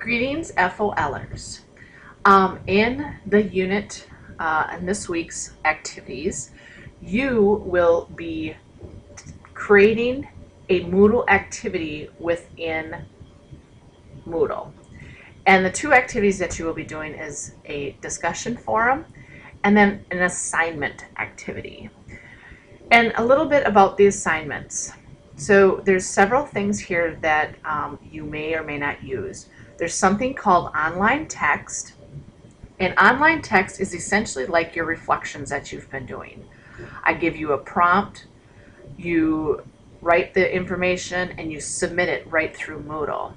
Greetings, FOLers. In the unit in this week's activities, you will be creating a Moodle activity within Moodle. And the two activities that you will be doing is a discussion forum and then an assignment activity. And a little bit about the assignments. So there's several things here that you may or may not use. There's something called online text, and online text is essentially like your reflections that you've been doing. I give you a prompt, you write the information, and you submit it right through Moodle.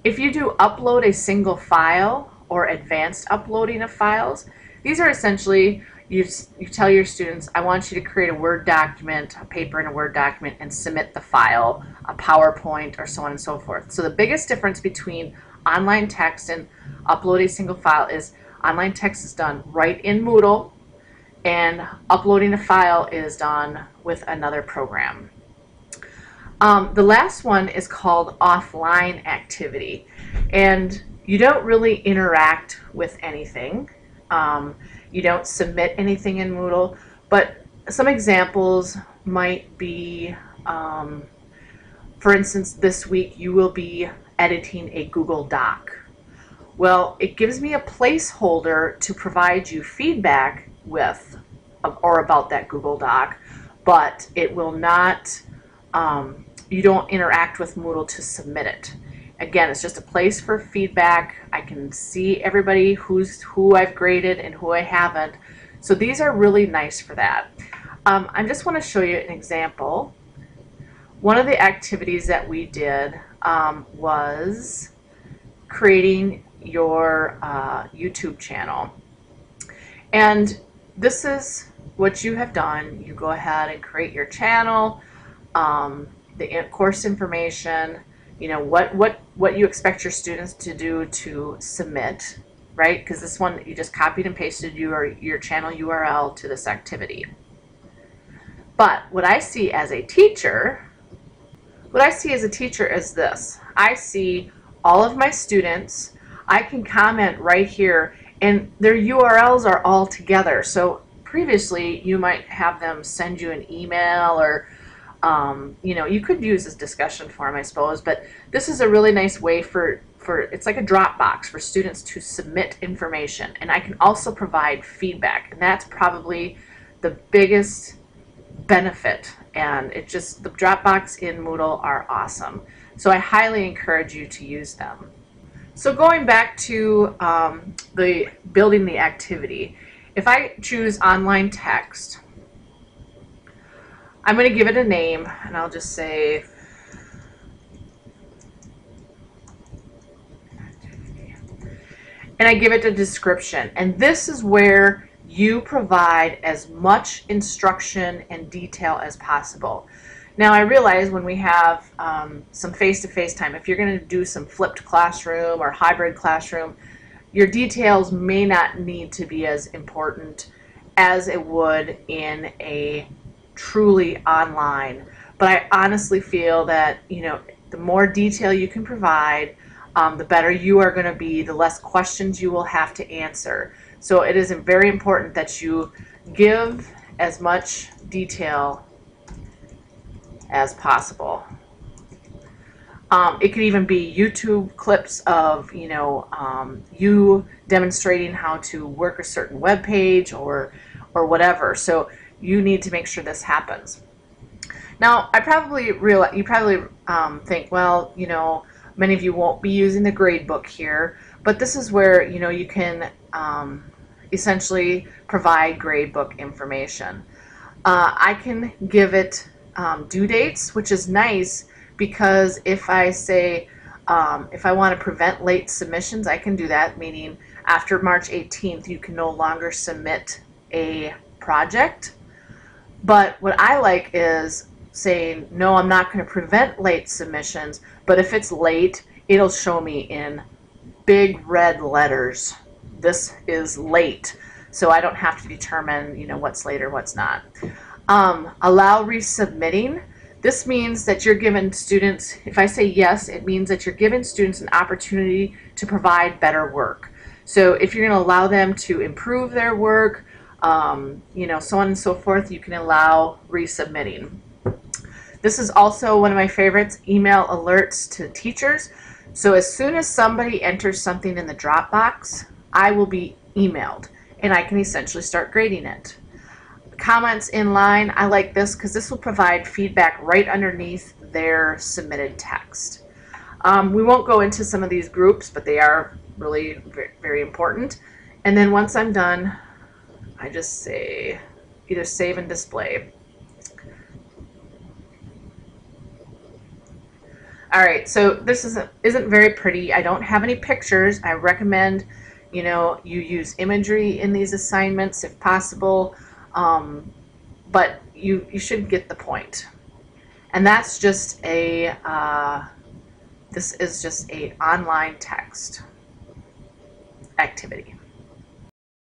If you do upload a single file or advanced uploading of files, these are essentially, you tell your students, I want you to create a Word document, a paper in a Word document, and submit the file, a PowerPoint, or so on and so forth. So the biggest difference between online text and upload a single file is online text is done right in Moodle, and uploading a file is done with another program. The last one is called offline activity, and you don't really interact with anything. You don't submit anything in Moodle, but some examples might be, for instance, this week you will be editing a Google Doc. Well, it gives me a placeholder to provide you feedback with or about that Google Doc, but it will not, you don't interact with Moodle to submit it. Again, it's just a place for feedback. I can see everybody who I've graded and who I haven't. So these are really nice for that. I just want to show you an example. One of the activities that we did was creating your YouTube channel. And this is what you have done. You go ahead and create your channel, the course information, you know, what you expect your students to do to submit, right? Because this one, you just copied and pasted your channel URL to this activity. But what I see as a teacher, is this. I see all of my students. I can comment right here, and their URLs are all together. So previously, you might have them send you an email, or you know, you could use this discussion forum, I suppose, but this is a really nice way for it's like a Dropbox for students to submit information, and I can also provide feedback, and that's probably the biggest benefit. And it just, the Dropbox in Moodle are awesome, so I highly encourage you to use them. So going back to the building the activity, if I choose online text, I'm going to give it a name, and I'll just say and I give it a description, and this is where you provide as much instruction and detail as possible. Now I realize when we have some face-to-face time, if you're going to do some flipped classroom or hybrid classroom, your details may not need to be as important as it would in a truly online. But I honestly feel that, you know, the more detail you can provide, the better you are going to be, the less questions you will have to answer. So it is very important that you give as much detail as possible. It could even be YouTube clips of, you know, you demonstrating how to work a certain web page or whatever. So you need to make sure this happens. Now, you probably think, well, you know, many of you won't be using the grade book here, but this is where, you know, you can essentially provide grade book information. I can give it due dates, which is nice, because if I say, if I want to prevent late submissions, I can do that, meaning after March 18th, you can no longer submit a project. But what I like is saying, no, I'm not going to prevent late submissions, but if it's late, it'll show me in big red letters, this is late, so I don't have to determine, you know, what's late or what's not. Allow resubmitting. This means that you're giving students, if I say yes, it means that you're giving students an opportunity to provide better work. So if you're going to allow them to improve their work, you know, so on and so forth, you can allow resubmitting. This is also one of my favorites, email alerts to teachers. So as soon as somebody enters something in the Dropbox, I will be emailed and I can essentially start grading it. Comments in line, I like this because this will provide feedback right underneath their submitted text. We won't go into some of these groups, but they are really very important. And then once I'm done, I just say either save and display. All right, so this isn't very pretty. I don't have any pictures. I recommend, you know, you use imagery in these assignments if possible, but you should get the point. And that's just a this is just a online text activity.